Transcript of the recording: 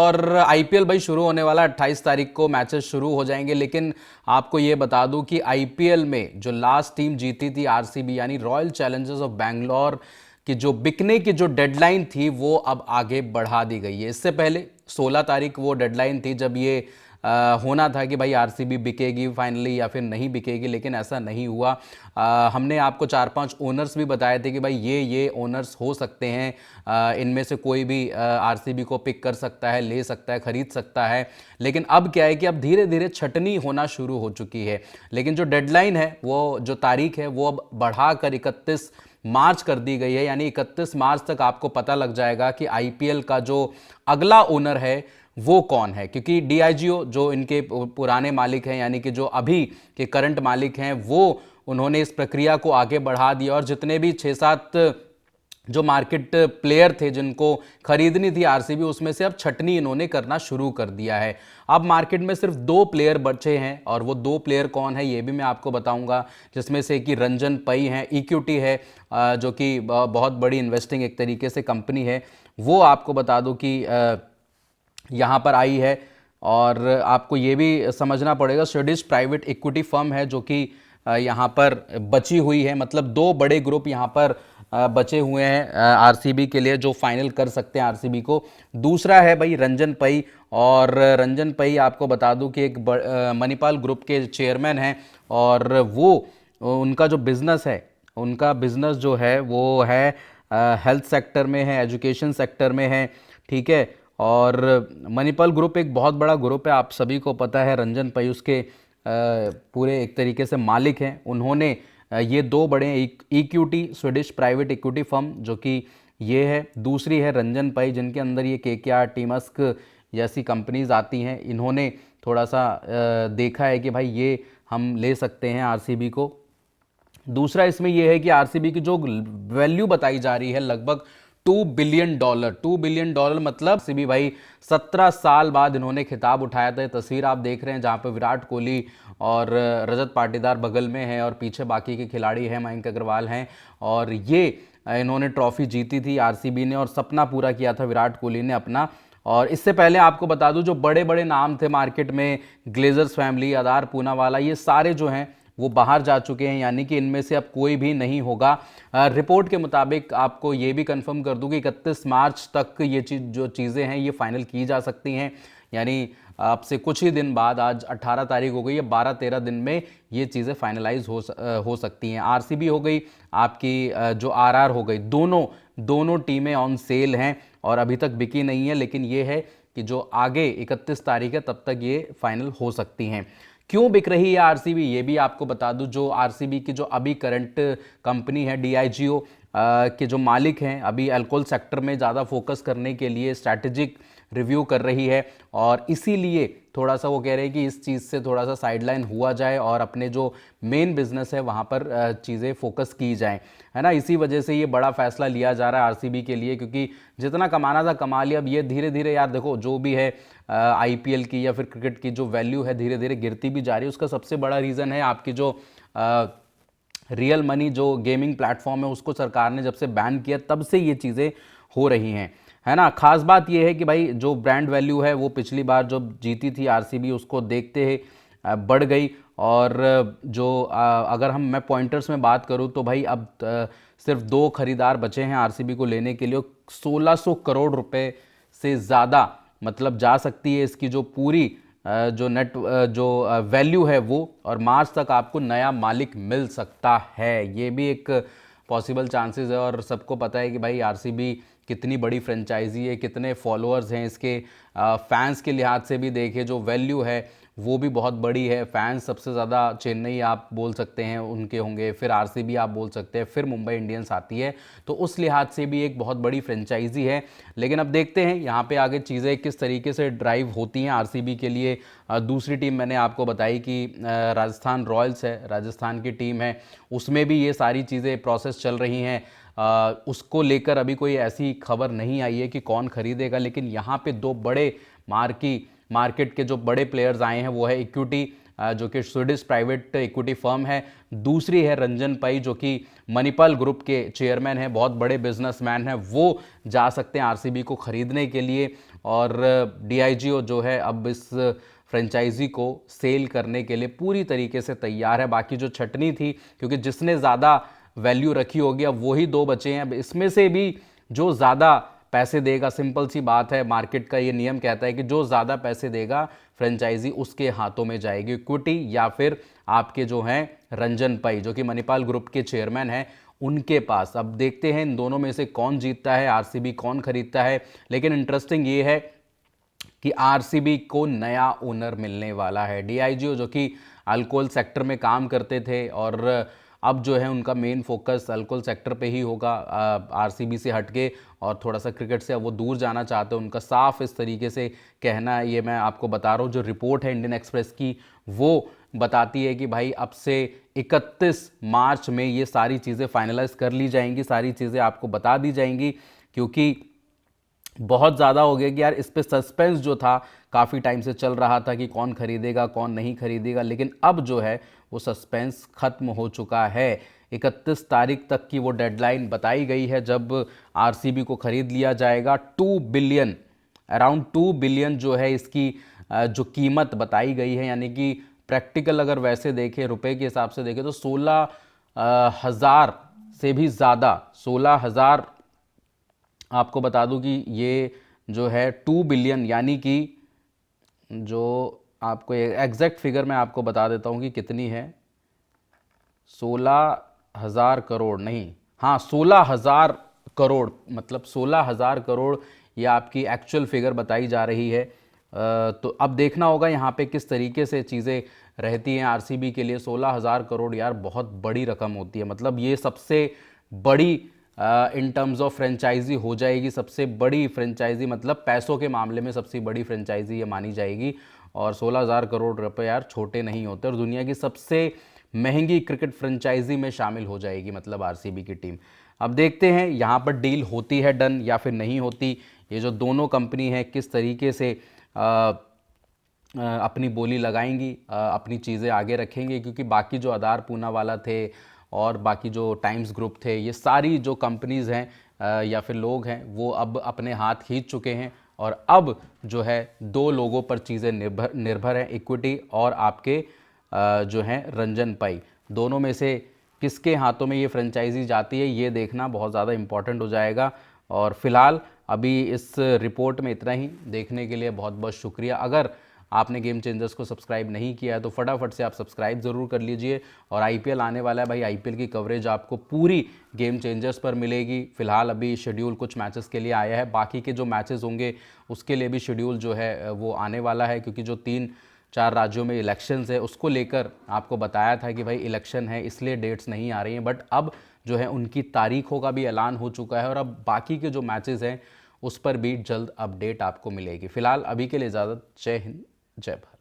और आईपीएल भाई शुरू होने वाला 28 तारीख को मैचेस शुरू हो जाएंगे। लेकिन आपको ये बता दूं कि आईपीएल में जो लास्ट टीम जीती थी आरसीबी यानी रॉयल चैलेंजर्स ऑफ बैंगलोर की जो बिकने की जो डेडलाइन थी वो अब आगे बढ़ा दी गई है। इससे पहले 16 तारीख वो डेडलाइन थी जब ये होना था कि भाई आरसीबी बिकेगी फाइनली या फिर नहीं बिकेगी, लेकिन ऐसा नहीं हुआ। हमने आपको 4-5 ओनर्स भी बताए थे कि भाई ये ओनर्स हो सकते हैं, इनमें से कोई भी आरसीबी को पिक कर सकता है, ले सकता है, खरीद सकता है। लेकिन अब क्या है कि अब धीरे धीरे छटनी होना शुरू हो चुकी है। लेकिन जो डेडलाइन है, वो जो तारीख है वो अब बढ़ाकर 31 मार्च कर दी गई है। यानी 31 मार्च तक आपको पता लग जाएगा कि आईपीएल का जो अगला ओनर है वो कौन है, क्योंकि डीआईजीओ जो इनके पुराने मालिक हैं यानी कि जो अभी के करंट मालिक हैं वो उन्होंने इस प्रक्रिया को आगे बढ़ा दिया और जितने भी 6-7 जो मार्केट प्लेयर थे जिनको खरीदनी थी आरसीबी, उसमें से अब छटनी इन्होंने करना शुरू कर दिया है। अब मार्केट में सिर्फ 2 प्लेयर बचे हैं और वो 2 प्लेयर कौन है ये भी मैं आपको बताऊंगा, जिसमें से कि रंजन पई है, इक्विटी है जो कि बहुत बड़ी इन्वेस्टिंग एक तरीके से कंपनी है, वो आपको बता दूं कि यहाँ पर आई है। और आपको ये भी समझना पड़ेगा स्वीडिश प्राइवेट इक्विटी फर्म है जो कि यहाँ पर बची हुई है। मतलब 2 बड़े ग्रुप यहाँ पर बचे हुए हैं आरसीबी के लिए जो फाइनल कर सकते हैं आरसीबी को। दूसरा है भाई रंजन पई, और रंजन पई आपको बता दूं कि एक मणिपाल ग्रुप के चेयरमैन हैं और वो उनका जो बिजनेस है, उनका बिजनेस जो है वो है हेल्थ सेक्टर में है, एजुकेशन सेक्टर में है, ठीक है। और मणिपाल ग्रुप एक बहुत बड़ा ग्रुप है, आप सभी को पता है। रंजन पई उसके पूरे एक तरीके से मालिक हैं। उन्होंने ये 2 बड़े equity Swedish private equity firm जो कि ये है, दूसरी है रंजन पई जिनके अंदर ये केकेआर, टीमस्क जैसी कंपनीज आती हैं। इन्होंने थोड़ा सा देखा है कि भाई ये हम ले सकते हैं आरसीबी को। दूसरा इसमें यह है कि आरसीबी की जो वैल्यू बताई जा रही है लगभग $2 बिलियन। $2 बिलियन मतलब सीबी भाई 17 साल बाद इन्होंने खिताब उठाया था। तस्वीर आप देख रहे हैं जहां पे विराट कोहली और रजत पाटीदार बगल में है और पीछे बाकी के खिलाड़ी हैं, मयंक अग्रवाल हैं, और ये इन्होंने ट्रॉफी जीती थी आरसीबी ने और सपना पूरा किया था विराट कोहली ने अपना। और इससे पहले आपको बता दूं जो बड़े बड़े नाम थे मार्केट में, ग्लेजर्स फैमिली, अदार पूनावाला, ये सारे जो हैं वो बाहर जा चुके हैं, यानी कि इनमें से अब कोई भी नहीं होगा। रिपोर्ट के मुताबिक आपको ये भी कंफर्म कर दूं कि 31 मार्च तक ये जो चीज़ें हैं ये फाइनल की जा सकती हैं। यानी अब से कुछ ही दिन बाद, आज 18 तारीख हो गई है, 12-13 दिन में ये चीज़ें फाइनलाइज हो सकती हैं। आरसीबी हो गई, आपकी जो आरआर हो गई, दोनों टीमें ऑन सेल हैं और अभी तक बिकी नहीं है। लेकिन ये है कि जो आगे 31 तारीख है तब तक ये फाइनल हो सकती हैं। क्यों बिक रही है आरसीबी ये भी आपको बता दूं। जो आरसीबी की जो अभी करंट कंपनी है डीआईजीओ के जो मालिक हैं, अभी अल्कोहल सेक्टर में ज़्यादा फोकस करने के लिए स्ट्रैटेजिक रिव्यू कर रही है और इसीलिए थोड़ा सा वो कह रहे हैं कि इस चीज़ से थोड़ा सा साइडलाइन हुआ जाए और अपने जो मेन बिजनेस है वहाँ पर चीज़ें फोकस की जाएं, है ना। इसी वजह से ये बड़ा फैसला लिया जा रहा है आरसीबी के लिए, क्योंकि जितना कमाना था कमा लिया। अब ये धीरे धीरे यार देखो जो भी है आईपीएल की या फिर क्रिकेट की जो वैल्यू है धीरे धीरे गिरती भी जा रही है। उसका सबसे बड़ा रीज़न है आपकी जो रियल मनी जो गेमिंग प्लेटफॉर्म है उसको सरकार ने जब से बैन किया तब से ये चीज़ें हो रही हैं, है ना। खास बात ये है कि भाई जो ब्रांड वैल्यू है वो पिछली बार जब जीती थी आरसीबी उसको देखते ही बढ़ गई। और जो अगर मैं पॉइंटर्स में बात करूं तो भाई अब सिर्फ 2 खरीदार बचे हैं आरसीबी को लेने के लिए। 1600 करोड़ रुपए से ज़्यादा मतलब जा सकती है इसकी जो पूरी जो नेट जो वैल्यू है वो, और मार्च तक आपको नया मालिक मिल सकता है। ये भी एक पॉसिबल चांसेस है। और सबको पता है कि भाई आरसीबी कितनी बड़ी फ्रेंचाइजी है, कितने फॉलोअर्स हैं इसके, फैंस के लिहाज से भी देखें जो वैल्यू है वो भी बहुत बड़ी है। फैंस सबसे ज़्यादा चेन्नई आप बोल सकते हैं उनके होंगे, फिर आरसीबी आप बोल सकते हैं, फिर मुंबई इंडियंस आती है, तो उस लिहाज से भी एक बहुत बड़ी फ्रेंचाइजी है। लेकिन अब देखते हैं यहाँ पे आगे चीज़ें किस तरीके से ड्राइव होती हैं आरसीबी के लिए। दूसरी टीम मैंने आपको बताई कि राजस्थान रॉयल्स है, राजस्थान की टीम है, उसमें भी ये सारी चीज़ें प्रोसेस चल रही हैं। उसको लेकर अभी कोई ऐसी खबर नहीं आई है कि कौन खरीदेगा। लेकिन यहाँ पे 2 बड़े मार्केट के जो बड़े प्लेयर्स आए हैं वो है इक्विटी जो कि स्वीडिश प्राइवेट इक्विटी फर्म है, दूसरी है रंजन पई जो कि मणिपाल ग्रुप के चेयरमैन हैं, बहुत बड़े बिजनेसमैन हैं, वो जा सकते हैं आरसीबी को खरीदने के लिए। और DIGO जो है अब इस फ्रेंचाइजी को सेल करने के लिए पूरी तरीके से तैयार है। बाकी जो छटनी थी, क्योंकि जिसने ज़्यादा वैल्यू रखी होगी अब वही दो बचे हैं। अब इसमें से भी जो ज़्यादा पैसे देगा, सिंपल सी बात है, मार्केट का ये नियम कहता है कि जो ज़्यादा पैसे देगा फ्रेंचाइजी उसके हाथों में जाएगी इक्विटी, या फिर आपके जो हैं रंजन पाई जो कि मणिपाल ग्रुप के चेयरमैन हैं उनके पास। अब देखते हैं इन दोनों में से कौन जीतता है, RCB कौन खरीदता है। लेकिन इंटरेस्टिंग ये है कि RCB को नया ओनर मिलने वाला है। DIGO जो कि अल्कोहल सेक्टर में काम करते थे और अब जो है उनका मेन फोकस अल्कोहल सेक्टर पे ही होगा, RCB से हटके, और थोड़ा सा क्रिकेट से अब वो दूर जाना चाहते हैं, उनका साफ इस तरीके से कहना है। ये मैं आपको बता रहा हूँ, जो रिपोर्ट है इंडियन एक्सप्रेस की वो बताती है कि भाई अब से 31 मार्च में ये सारी चीज़ें फाइनलाइज कर ली जाएंगी, सारी चीज़ें आपको बता दी जाएंगी, क्योंकि बहुत ज़्यादा हो गया कि यार इस पे सस्पेंस जो था काफ़ी टाइम से चल रहा था कि कौन खरीदेगा कौन नहीं खरीदेगा, लेकिन अब जो है वो सस्पेंस ख़त्म हो चुका है। 31 तारीख तक की वो डेडलाइन बताई गई है जब RCB को खरीद लिया जाएगा। 2 बिलियन, अराउंड 2 बिलियन जो है इसकी जो कीमत बताई गई है, यानी कि प्रैक्टिकल अगर वैसे देखें रुपए के हिसाब से देखें तो 16,000 से भी ज़्यादा, 16,000 आपको बता दूं कि ये जो है 2 बिलियन, यानी कि जो आपको एग्जैक्ट फिगर मैं आपको बता देता हूं कि कितनी है, 16,000 करोड़ नहीं, हाँ 16,000 करोड़, मतलब 16,000 करोड़ ये आपकी एक्चुअल फिगर बताई जा रही है। तो अब देखना होगा यहाँ पे किस तरीके से चीज़ें रहती हैं RCB के लिए। 16,000 करोड़ यार बहुत बड़ी रकम होती है, मतलब ये सबसे बड़ी इन टर्म्स ऑफ फ्रेंचाइजी हो जाएगी, सबसे बड़ी फ्रेंचाइजी, मतलब पैसों के मामले में सबसे बड़ी फ्रेंचाइजी ये मानी जाएगी। और 16,000 करोड़ रुपए यार छोटे नहीं होते, और दुनिया की सबसे महंगी क्रिकेट फ्रेंचाइजी में शामिल हो जाएगी मतलब RCB की टीम। अब देखते हैं यहाँ पर डील होती है डन या फिर नहीं होती। ये जो दोनों कंपनी है किस तरीके से अपनी बोली लगाएंगी, अपनी चीज़ें आगे रखेंगे, क्योंकि बाकी जो आधार पूनावाला थे और बाकी जो टाइम्स ग्रुप थे, ये सारी जो कंपनीज़ हैं या फिर लोग हैं वो अब अपने हाथ खींच चुके हैं, और अब जो है दो लोगों पर चीज़ें निर्भर हैं, इक्विटी और आपके जो हैं रंजन पाई। दोनों में से किसके हाथों में ये फ्रेंचाइजी जाती है ये देखना बहुत ज़्यादा इम्पॉर्टेंट हो जाएगा। और फिलहाल अभी इस रिपोर्ट में इतना ही। देखने के लिए बहुत बहुत शुक्रिया। अगर आपने गेम चेंजर्स को सब्सक्राइब नहीं किया है तो फटाफट से आप सब्सक्राइब ज़रूर कर लीजिए। और IPL आने वाला है भाई, IPL की कवरेज आपको पूरी गेम चेंजर्स पर मिलेगी। फिलहाल अभी शेड्यूल कुछ मैचेस के लिए आया है, बाकी के जो मैचेस होंगे उसके लिए भी शेड्यूल जो है वो आने वाला है, क्योंकि जो 3-4 राज्यों में इलेक्शंस है उसको लेकर आपको बताया था कि भाई इलेक्शन है इसलिए डेट्स नहीं आ रही हैं, बट अब जो है उनकी तारीखों का भी ऐलान हो चुका है, और अब बाकी के जो मैचेस हैं उस पर भी जल्द अपडेट आपको मिलेगी। फिलहाल अभी के लिए इजाज़त। जय हिंद, जय भारत।